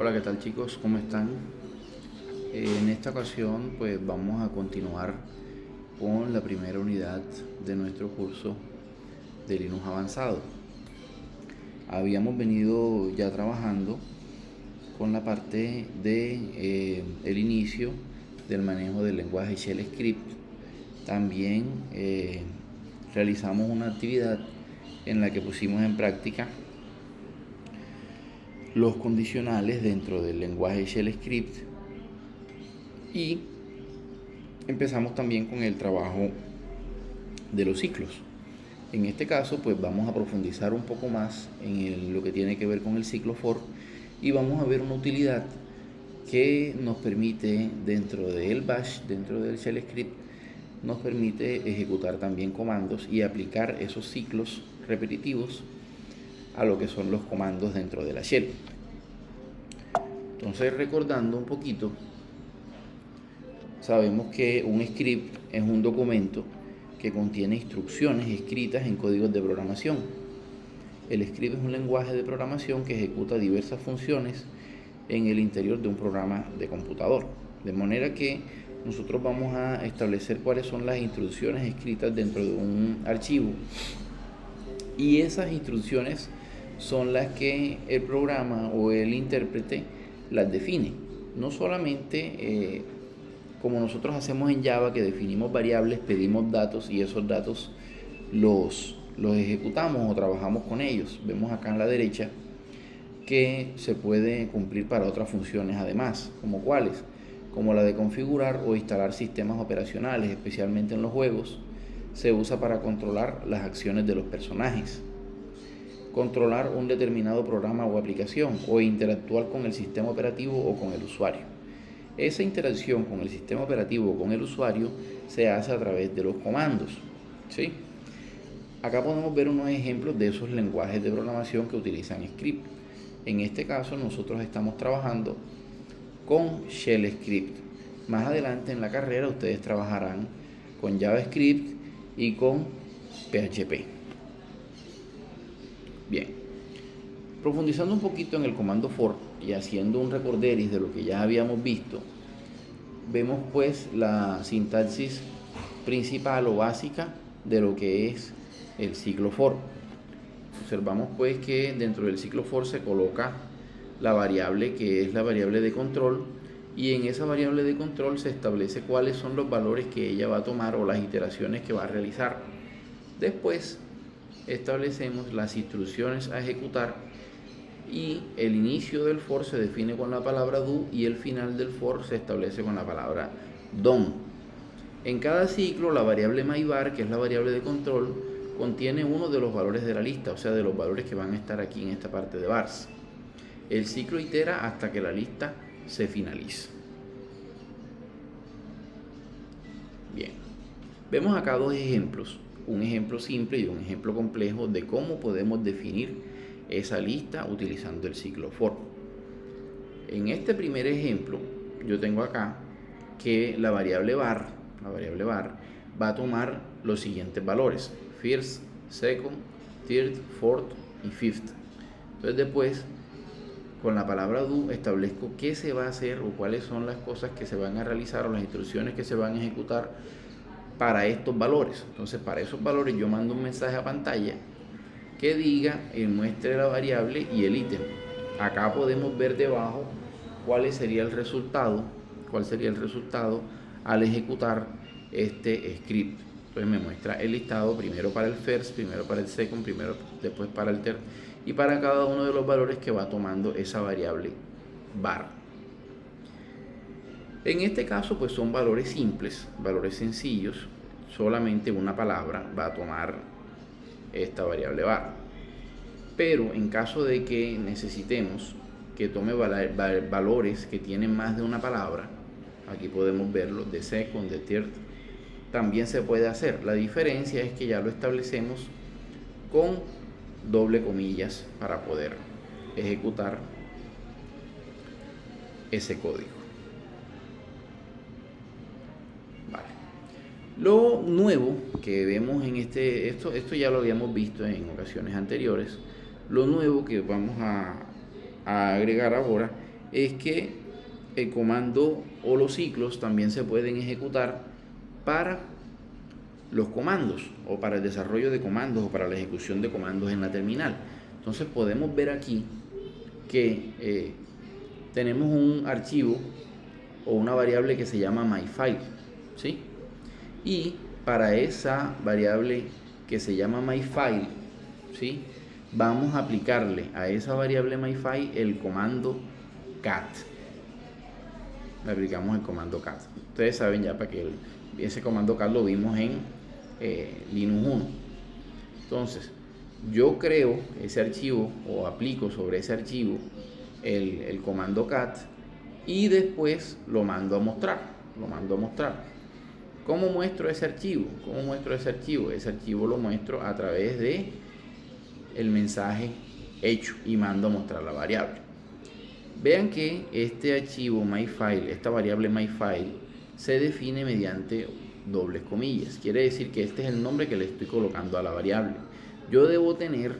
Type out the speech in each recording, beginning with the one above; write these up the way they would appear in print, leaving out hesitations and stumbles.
Hola, ¿qué tal chicos? ¿Cómo están? En esta ocasión pues vamos a continuar con la primera unidad de nuestro curso de Linux avanzado. Habíamos venido ya trabajando con la parte de el inicio del manejo del lenguaje Shell Script. También realizamos una actividad en la que pusimos en práctica los condicionales dentro del lenguaje Shell Script y empezamos también con el trabajo de los ciclos. En este caso pues vamos a profundizar un poco más en lo que tiene que ver con el ciclo for y vamos a ver una utilidad que nos permite dentro del bash, dentro del shell script, nos permite ejecutar también comandos y aplicar esos ciclos repetitivos a lo que son los comandos dentro de la shell. Entonces, recordando un poquito, sabemos que un script es un documento que contiene instrucciones escritas en códigos de programación. El script es un lenguaje de programación que ejecuta diversas funciones en el interior de un programa de computador. De manera que nosotros vamos a establecer cuáles son las instrucciones escritas dentro de un archivo y esas instrucciones son las que el programa o el intérprete las define. No solamente como nosotros hacemos en Java, que definimos variables, pedimos datos y esos datos los ejecutamos o trabajamos con ellos. Vemos acá en la derecha que se puede cumplir para otras funciones además, como cuáles, como la de configurar o instalar sistemas operacionales, especialmente en los juegos. Se usa para controlar las acciones de los personajes, controlar un determinado programa o aplicación o interactuar con el sistema operativo o con el usuario. Esa interacción con el sistema operativo o con el usuario se hace a través de los comandos, ¿sí? Acá podemos ver unos ejemplos de esos lenguajes de programación que utilizan script. En este caso nosotros estamos trabajando con Shell Script. Más adelante en la carrera ustedes trabajarán con JavaScript y con PHP. Bien, profundizando un poquito en el comando for y haciendo un recorderis de lo que ya habíamos visto, vemos pues la sintaxis principal o básica de lo que es el ciclo for. Observamos pues que dentro del ciclo for se coloca la variable que es la variable de control y en esa variable de control se establece cuáles son los valores que ella va a tomar o las iteraciones que va a realizar. Después establecemos las instrucciones a ejecutar y el inicio del for se define con la palabra do y el final del for se establece con la palabra done. En cada ciclo la variable myVar, que es la variable de control, contiene uno de los valores de la lista, o sea, de los valores que van a estar aquí en esta parte de vars. El ciclo itera hasta que la lista se finalice. Bien, vemos acá dos ejemplos, un ejemplo simple y un ejemplo complejo de cómo podemos definir esa lista utilizando el ciclo for. En este primer ejemplo, yo tengo acá que la variable var va a tomar los siguientes valores: first, second, third, fourth y fifth. Entonces después, con la palabra do, establezco qué se va a hacer o cuáles son las cosas que se van a realizar o las instrucciones que se van a ejecutar para estos valores. Entonces, para esos valores yo mando un mensaje a pantalla que diga, muestre la variable y el ítem. Acá podemos ver debajo cuál sería el resultado al ejecutar este script. Entonces me muestra el listado, primero para el first, primero para el second, después para el third, y para cada uno de los valores que va tomando esa variable var. En este caso pues son valores simples, valores sencillos, solamente una palabra va a tomar esta variable var. Pero en caso de que necesitemos que tome valores que tienen más de una palabra, aquí podemos verlo, de second, de third, también se puede hacer. La diferencia es que ya lo establecemos con doble comillas para poder ejecutar ese código. Vale. Lo nuevo que vemos en esto ya lo habíamos visto en ocasiones anteriores. Lo nuevo que vamos a agregar ahora es que el comando o los ciclos también se pueden ejecutar para los comandos o para el desarrollo de comandos o para la ejecución de comandos en la terminal. Entonces podemos ver aquí que tenemos un archivo o una variable que se llama myFile, ¿sí? Y para esa variable que se llama myFile, ¿sí?, vamos a aplicarle a esa variable myFile el comando cat. Le aplicamos el comando cat. Ustedes saben ya para que ese comando cat lo vimos en Linux 1. Entonces, yo creo ese archivo o aplico sobre ese archivo el comando cat y después lo mando a mostrar. ¿Cómo muestro ese archivo? Ese archivo lo muestro a través de el mensaje hecho y mando a mostrar la variable. Vean que este archivo myFile, esta variable myFile, se define mediante dobles comillas. Quiere decir que este es el nombre que le estoy colocando a la variable. Yo debo tener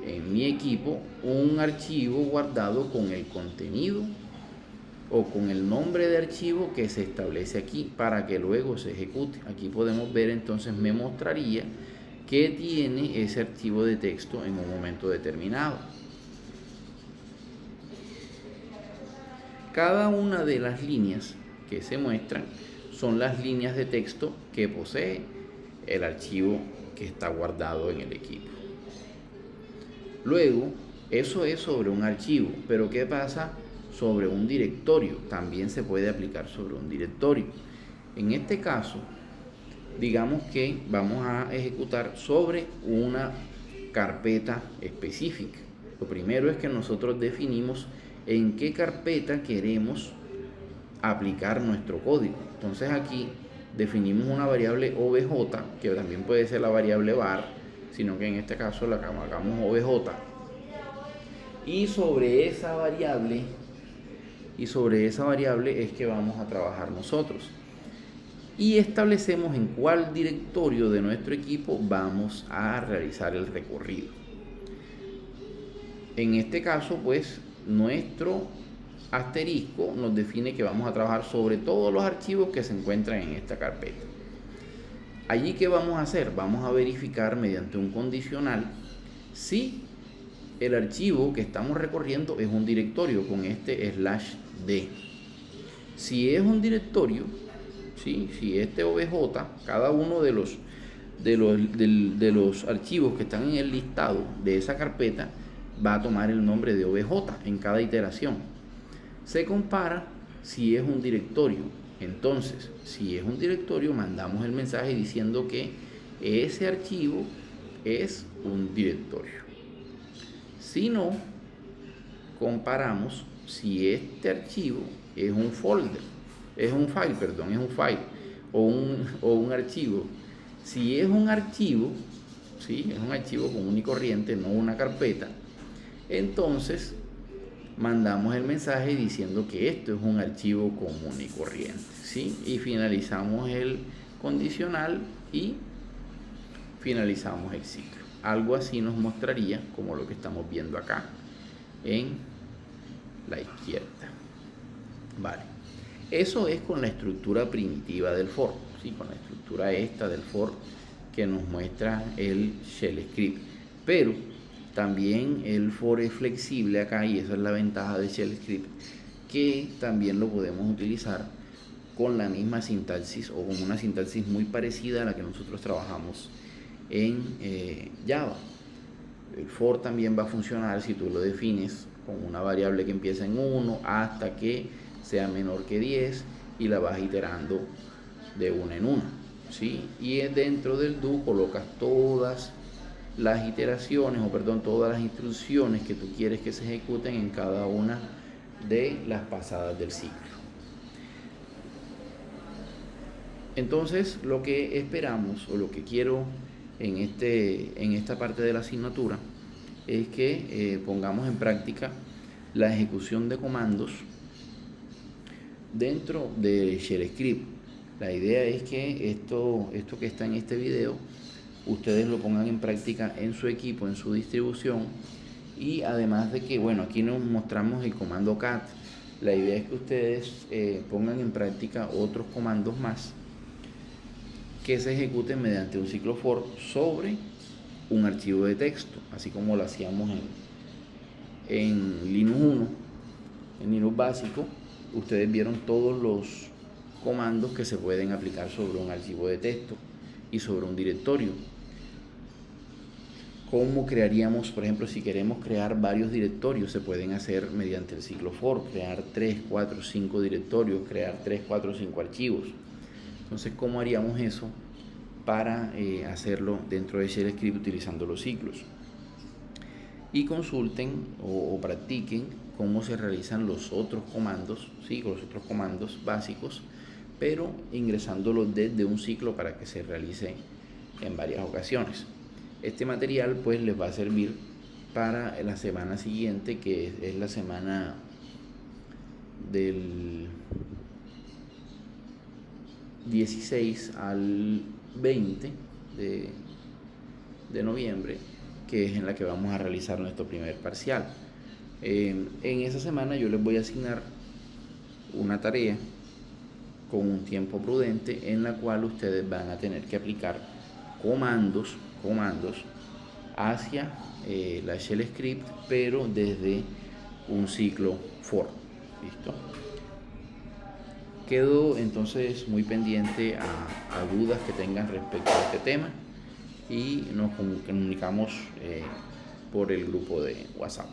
en mi equipo un archivo guardado con el contenido o con el nombre de archivo que se establece aquí para que luego se ejecute. Aquí podemos ver, entonces me mostraría que tiene ese archivo de texto en un momento determinado. Cada una de las líneas que se muestran son las líneas de texto que posee el archivo que está guardado en el equipo. Luego, eso es sobre un archivo, pero ¿qué pasa sobre un directorio? También se puede aplicar sobre un directorio. En este caso, digamos que vamos a ejecutar sobre una carpeta específica. Lo primero es que nosotros definimos en qué carpeta queremos aplicar nuestro código. Entonces aquí definimos una variable obj, que también puede ser la variable var, sino que en este caso la hagamos obj. Y sobre esa variable es que vamos a trabajar nosotros. Y establecemos en cuál directorio de nuestro equipo vamos a realizar el recorrido. En este caso, pues, nuestro asterisco nos define que vamos a trabajar sobre todos los archivos que se encuentran en esta carpeta. Allí, ¿qué vamos a hacer? Vamos a verificar mediante un condicional si el archivo que estamos recorriendo es un directorio con este /d. Si es un directorio, ¿sí?, si este obj, cada uno de los archivos que están en el listado de esa carpeta va a tomar el nombre de obj en cada iteración. Se compara si es un directorio. Entonces, si es un directorio, mandamos el mensaje diciendo que ese archivo es un directorio. Si no, comparamos si este archivo es un file o un archivo. Si es un archivo, ¿sí?, es un archivo común y corriente, no una carpeta, entonces mandamos el mensaje diciendo que esto es un archivo común y corriente, ¿sí? Y finalizamos el condicional y finalizamos el ciclo. Algo así nos mostraría como lo que estamos viendo acá en la izquierda. Vale. Eso es con la estructura primitiva del for, ¿sí?, con la estructura esta del for que nos muestra el shell script. Pero también el for es flexible acá, y esa es la ventaja de shell script, que también lo podemos utilizar con la misma sintaxis o con una sintaxis muy parecida a la que nosotros trabajamos en Java. El for también va a funcionar si tú lo defines con una variable que empieza en 1 hasta que sea menor que 10 y la vas iterando de una en una, ¿sí? Y dentro del do colocas todas las todas las instrucciones que tú quieres que se ejecuten en cada una de las pasadas del ciclo. Entonces, lo que esperamos o lo que quiero en esta parte de la asignatura es que pongamos en práctica la ejecución de comandos dentro de shell script. La idea es que esto que está en este video ustedes lo pongan en práctica en su equipo, en su distribución, y además de que, bueno, aquí nos mostramos el comando cat, La idea es que ustedes pongan en práctica otros comandos más que se ejecuten mediante un ciclo for sobre un archivo de texto, así como lo hacíamos en Linux 1, en Linux básico. Ustedes vieron todos los comandos que se pueden aplicar sobre un archivo de texto y sobre un directorio. ¿Cómo crearíamos, por ejemplo, si queremos crear varios directorios? Se pueden hacer mediante el ciclo for, crear 3, 4, 5 directorios, crear 3, 4, 5 archivos. Entonces, ¿cómo haríamos eso para hacerlo dentro de Shell Script utilizando los ciclos? Y consulten o practiquen cómo se realizan los otros comandos, ¿sí? Los otros comandos básicos, pero ingresándolos desde un ciclo para que se realice en varias ocasiones. Este material pues les va a servir para la semana siguiente, que es la semana del 16 al 20 de noviembre, que es en la que vamos a realizar nuestro primer parcial. En esa semana yo les voy a asignar una tarea con un tiempo prudente en la cual ustedes van a tener que aplicar comandos hacia la Shell Script, pero desde un ciclo for. ¿Listo? Quedo entonces muy pendiente a dudas que tengan respecto a este tema y nos comunicamos por el grupo de WhatsApp.